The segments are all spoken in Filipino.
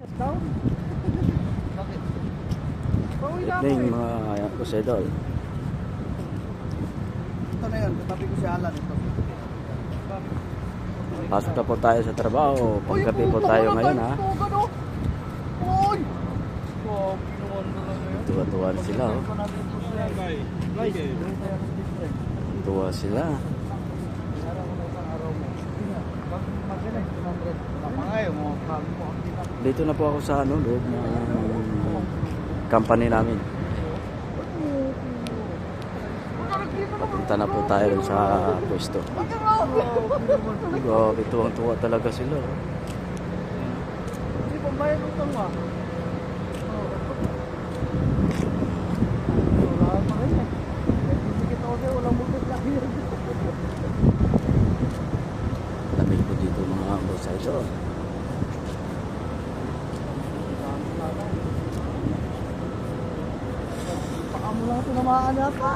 Ito yung mga kusedol. Ito na yun, katabi ko si Alan ito. Pasok na po tayo sa trabaho. Paggabi po tayo ngayon, ha. Tuwa-tuwa sila, oh. Tuwa sila. Dito na po ako sa loob ng company namin. Papunta na po tayo sa pwesto. Grabe, tuwang-tuwa talaga sila. Hindi pa bayad utang mo. Lamig po dito mga boss ito. Baka mo lang tinamaan yata.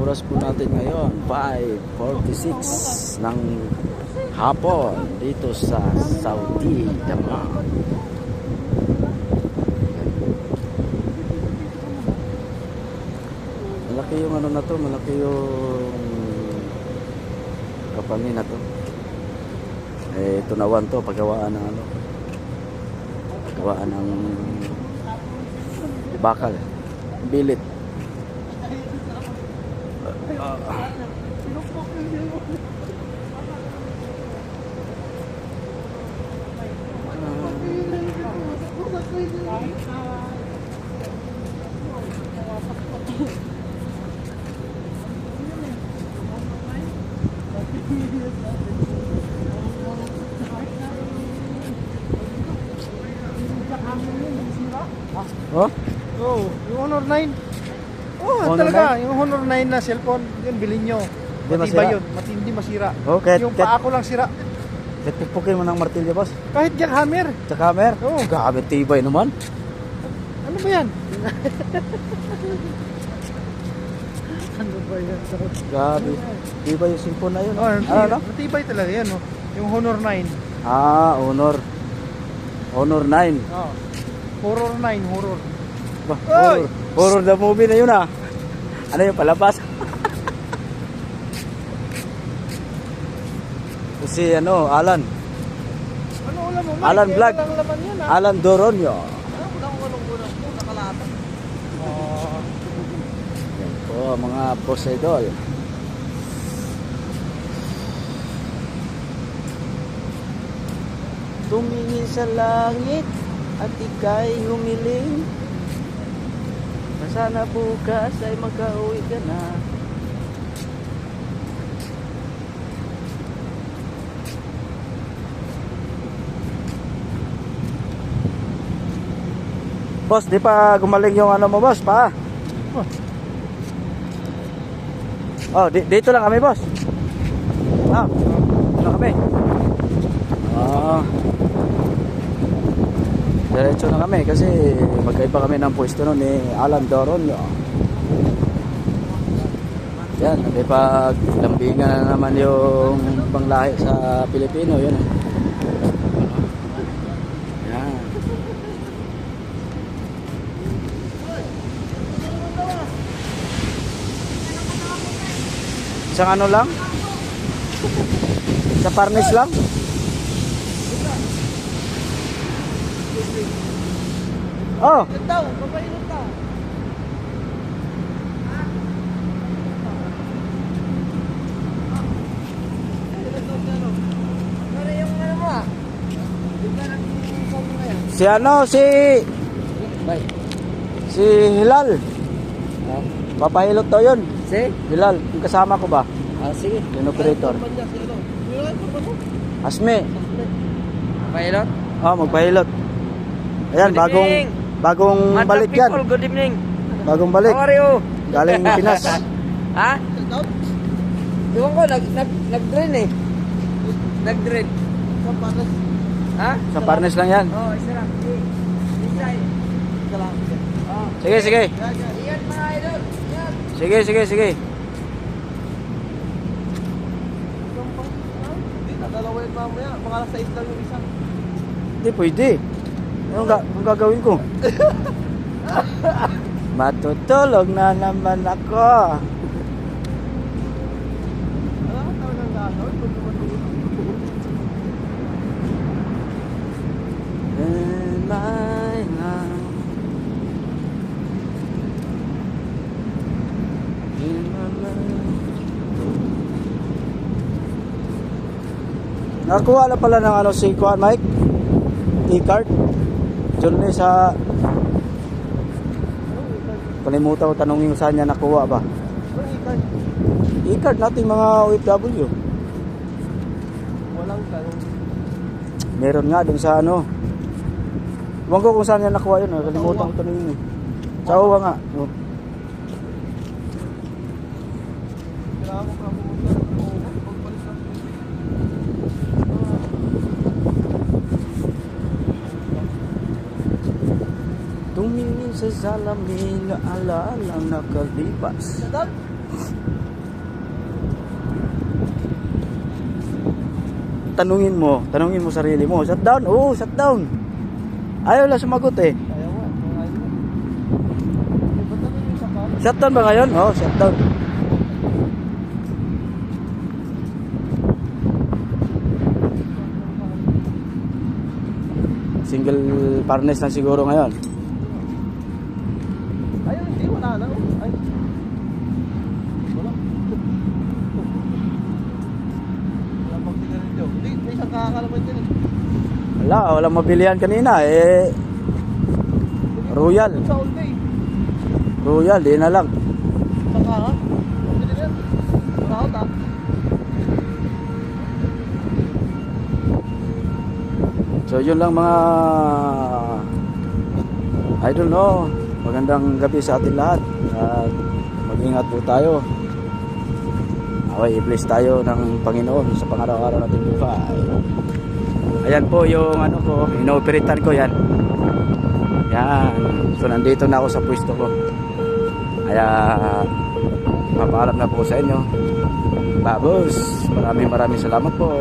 Oras po natin ngayon 5:46 ng hapon dito sa Saudi Dammam. Malaki yung ano na to, malaki yung kapangin na to. Tunawan to, paggawaan ng ano, paggawaan ng bakal, bilit. Oh? Oh, yung Honor 9. Oh, Honor talaga, yung Honor 9 na cellphone, yun bilhin nyo. Hindi Matibay masira? yun, hindi masira. Oh, kahit Yung paa ko lang sira. pukin mo ng martilyo, boss. Kahit jackhammer. Sa camera? Oo. Grabe, tibay naman. Ano ba yan? Ano ba yan? Grabe. Tibay yung cellphone na yun. Oh, Ano? matibay talaga yan. Oh. Yung Honor 9. Honor. Honor 9. Oh. Horror 9, horror. Bah, Oy! horror the movie na yun, ah. Ano yung palabas? Si ano, Alan. Ano ulam mo? Alan Vlog. Walang laman yan, ah. Alan Doronio. Walang ulam mo, nakalata. Oh. Yan po, mga posedol. Tumingin sa langit at ika'y humiling na sana bukas ay magka-uwi ka na. Boss, di pa gumaling yung ano mo, boss, pa? Oh, dito lang kami, boss. Dito lang kami. Diretso na kami kasi magkaiba kami ng pwesto nun ni Alan Doronio. Yan, pag lambingan na naman yung panglahi sa Pilipino, yun. Yan. Isang ano lang? Sa parnis lang? Oh. Daw, papainot daw. Si ano, si Hilal. Papahilot daw yun. Si? Hilal, yung kasama ko ba? Sige. Yung operator. Asme. Pilot? Oh, magpahilot. Ayan, Good evening. bagong balik yan. People, good evening. Bagong balik. How are you? Galing Pinas. Ha? Iwan ko, nag-drain eh. Nag-dread. Sa panas. Ha? Sa Parnes lang yan. Oo, isa lang. Inside. Isa lang. Oo. Sige, sige. Yan, mga idol. Yan. Sige, sige, sige. Hindi, nadalawa yun mamaya. Mga alas 6 lang yung isa. Hindi, pwede. Anong gagawin ko? Matutulog na naman ako. Wala ka talagang gagawin. Kung tumatulog. In my life. In my life. Nakakuha na pala ng ano si Kuan Mike? E-card. Diyan na sa kalimutan ko tanongin saan niya nakuha ba? Ano ikan? E-card nating mga OFW. Walang tanong. Meron nga dun sa ano. Huwag ko kung saan niya nakuha yun. Kalimutan ko tanongin. Sa uwa nga. Oh. Kailangan ko pa pumunta ng uwa. Pagpalis lang. Tumingin sa salamin na alalang nakalipas. Sadal? Tanungin mo sarili mo. Shut down. Oo, shut down. Ayaw lang sumagot eh. Ayaw nga. Mga idol. Ba't naman yung sakal? Shut down ba ngayon? Oo, shut down. Single Parnes na siguro ngayon. Ayun, hindi. Wala na. Ay. Wala. Wala pang sigarilyo. Hindi, may isang kakalaman dyan eh. Walang mabilihan kanina eh. Royal. Sa all day. Royal, di na lang. Saka ha? Hindi yan. Marakot ha? So yun lang mga idol, no. Magandang gabi sa atin lahat. At mag-ingat po tayo. Away, i-bless tayo ng Panginoon sa pangaraw-araw natin buhay. Ayan po yung ano ko, inooperitan ko yan. Yan. So nandito na ako sa pwesto ko. Kaya papaalam na po sa inyo. Babos, maraming salamat po.